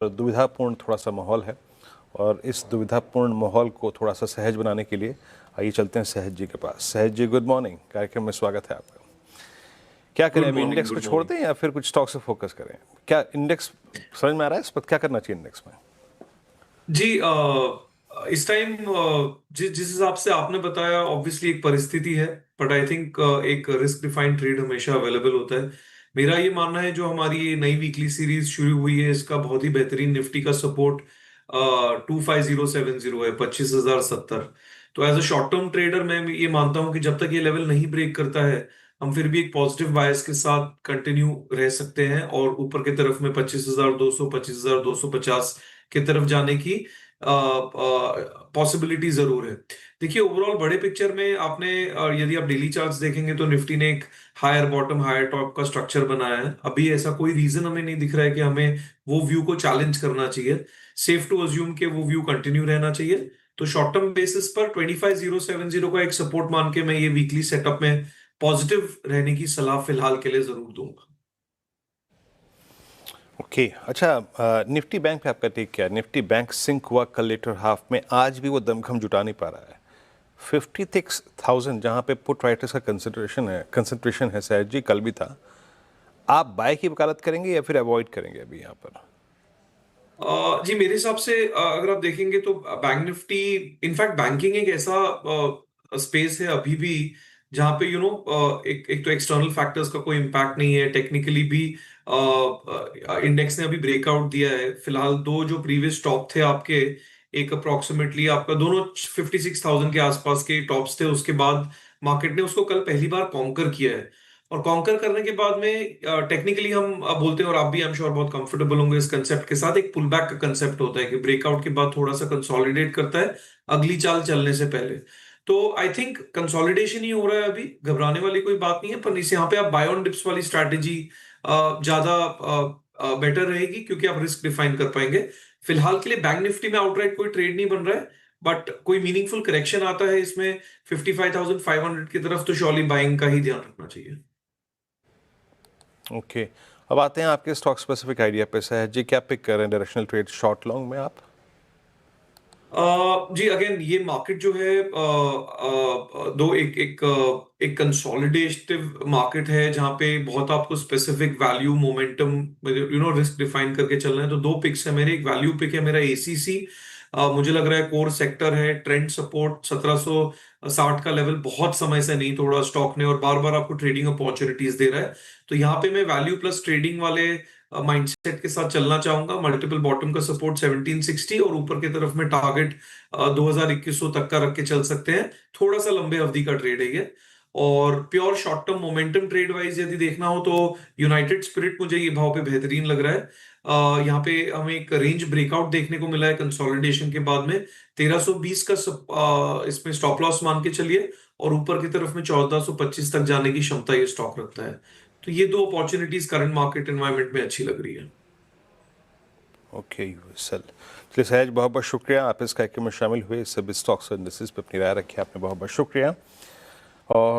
दुविधापूर्ण थोड़ा सा माहौल है और इस दुविधापूर्ण माहौल को थोड़ा सा सहज बनाने के लिए आइए चलते हैं सहज जी के पास। सहज जी, गुड मॉर्निंग, कार्यक्रम में स्वागत है आपका। क्या करें अभी, इंडेक्स को छोड़ दें या फिर कुछ स्टॉक से फोकस करें? क्या इंडेक्स समझ में आ रहा है इस वक्त क्या करना चाहिए इंडेक्स में? जी इस टाइम जिस हिसाब से आपने बताया ऑब्वियसली एक परिस्थिति है। बट आई थिंक एक रिस्क डिफाइंड ट्रेड हमेशा अवेलेबल होता है। मेरा ये मानना है जो हमारी ये नई वीकली सीरीज शुरू हुई है इसका बहुत ही बेहतरीन निफ्टी का सपोर्ट 25070 है, 25,070। तो as a short term trader मैं ये मानता हूं कि जब तक ये लेवल नहीं ब्रेक करता है हम फिर भी एक पॉजिटिव बायस के साथ कंटिन्यू रह सकते हैं और ऊपर की तरफ में 25,200 25,250 की तरफ जाने की पॉसिबिलिटी जरूर है। देखिए ओवरऑल बड़े पिक्चर में आपने यदि आप डेली चार्ट्स देखेंगे तो निफ्टी ने एक हायर बॉटम हायर टॉप का स्ट्रक्चर बनाया है। अभी ऐसा कोई रीजन हमें नहीं दिख रहा है कि हमें वो व्यू को चैलेंज करना चाहिए। सेफ टू अज्यूम के वो व्यू कंटिन्यू रहना चाहिए। तो शॉर्ट टर्म बेसिस पर 25,070 का एक सपोर्ट मान के मैं ये वीकली सेटअप में पॉजिटिव रहने की सलाह फिलहाल के लिए जरूर दूंगा। ओके, अच्छा, निफ्टी बैंक पे आपका टेक क्या है? निफ्टी बैंक सिंक हुआ कल लेटर हाफ में, आज भी वो दमखम जुटा नहीं पा रहा है। 56,000 जहाँ पे पुट राइटर्स का कंसंट्रेशन है सहज जी, कल भी था। आप बाय की वकालत करेंगे या फिर अवॉइड करेंगे अभी यहाँ पर? जी मेरे हिसाब से अगर आप देखेंगे तो बैंक निफ्टी इनफैक्ट बैंकिंग एक ऐसा स्पेस है अभी भी जहां पे एक तो एक्सटर्नल फैक्टर्स का कोई इम्पैक्ट नहीं है। टेक्निकली भी इंडेक्स ने अभी ब्रेकआउट दिया है। फिलहाल दो जो प्रीवियस टॉप थे आपके, एक अप्रोक्सीमेटली आपका दोनों 56,000 के आसपास के टॉप्स थे। उसके बाद मार्केट ने उसको कल पहली बार कॉन्कर किया है और कॉन्कर करने के बाद में टेक्निकली हम बोलते हैं और आप भी आई एम श्योर बहुत कंफर्टेबल होंगे इस कंसेप्ट के साथ, एक पुल बैक का कंसेप्ट होता है कि ब्रेकआउट के बाद थोड़ा सा कंसोलिडेट करता है अगली चाल चलने से पहले। तो आई थिंक कंसोलिडेशन ही हो रहा है अभी, घबराने वाली कोई बात नहीं है। पर इस यहाँ पे आप बाय ऑन डिप्स वाली स्ट्रैटेजी ज्यादा बेटर रहेगी क्योंकि आप रिस्क डिफाइन कर पाएंगे। फिलहाल के लिए बैंक निफ्टी में आउटराइट कोई ट्रेड नहीं बन रहा है। बट कोई मीनिंगफुल करेक्शन आता है इसमें 55,500 की तरफ तो श्योरली बाइंग का ही ध्यान रखना चाहिए। ओके, अब आते हैं आपके स्टॉक स्पेसिफिक आइडिया पे। सहज जी, क्या पिक कर रहे हैं डायरेक्शनल ट्रेड शॉर्ट लॉन्ग में आप? जी अगेन ये मार्केट जो है दो एक एक एक कंसोलिडेटिव मार्केट है जहां पे बहुत आपको specific value momentum risk define करके चलना है। तो दो पिक्स है मेरे, एक वैल्यू पिक है मेरा एसीसी। मुझे लग रहा है कोर सेक्टर है, ट्रेंड सपोर्ट 1760 का लेवल बहुत समय से नहीं तोड़ा स्टॉक ने और बार बार आपको ट्रेडिंग अपॉर्चुनिटीज दे रहा है। तो यहाँ पे मैं वैल्यू प्लस ट्रेडिंग वाले माइंडसेट के साथ चलना चाहूंगा। मल्टीपल बॉटम का सपोर्ट 1760 और यूपर की तरफ में टारगेट 2100 तक का रख के चल सकते हैं। थोड़ा सा लंबे अवधि का ट्रेड है ये। और pure short term momentum trade wise यदि देखना हो तो यूनाइटेड स्पिरिट मुझे ये भाव पे बेहतरीन लग रहा है। यहाँ पे हमें एक रेंज ब्रेकआउट देखने को मिला है कंसोलिडेशन के बाद में। 1320 का इसमें स्टॉप लॉस मान के चलिए और ऊपर की तरफ में 1425 तक जाने की क्षमता ये स्टॉक रखता है। तो ये दो अपॉर्चुनिटीज करंट मार्केट एनवायरनमेंट में अच्छी लग रही है। Okay USL. चलिए सहज, बहुत बहुत शुक्रिया, आप इस कार्यक्रम में शामिल हुए, सभी स्टॉक्स और इंडेक्सेस पे अपनी राय रखी आपने, बहुत बहुत शुक्रिया। और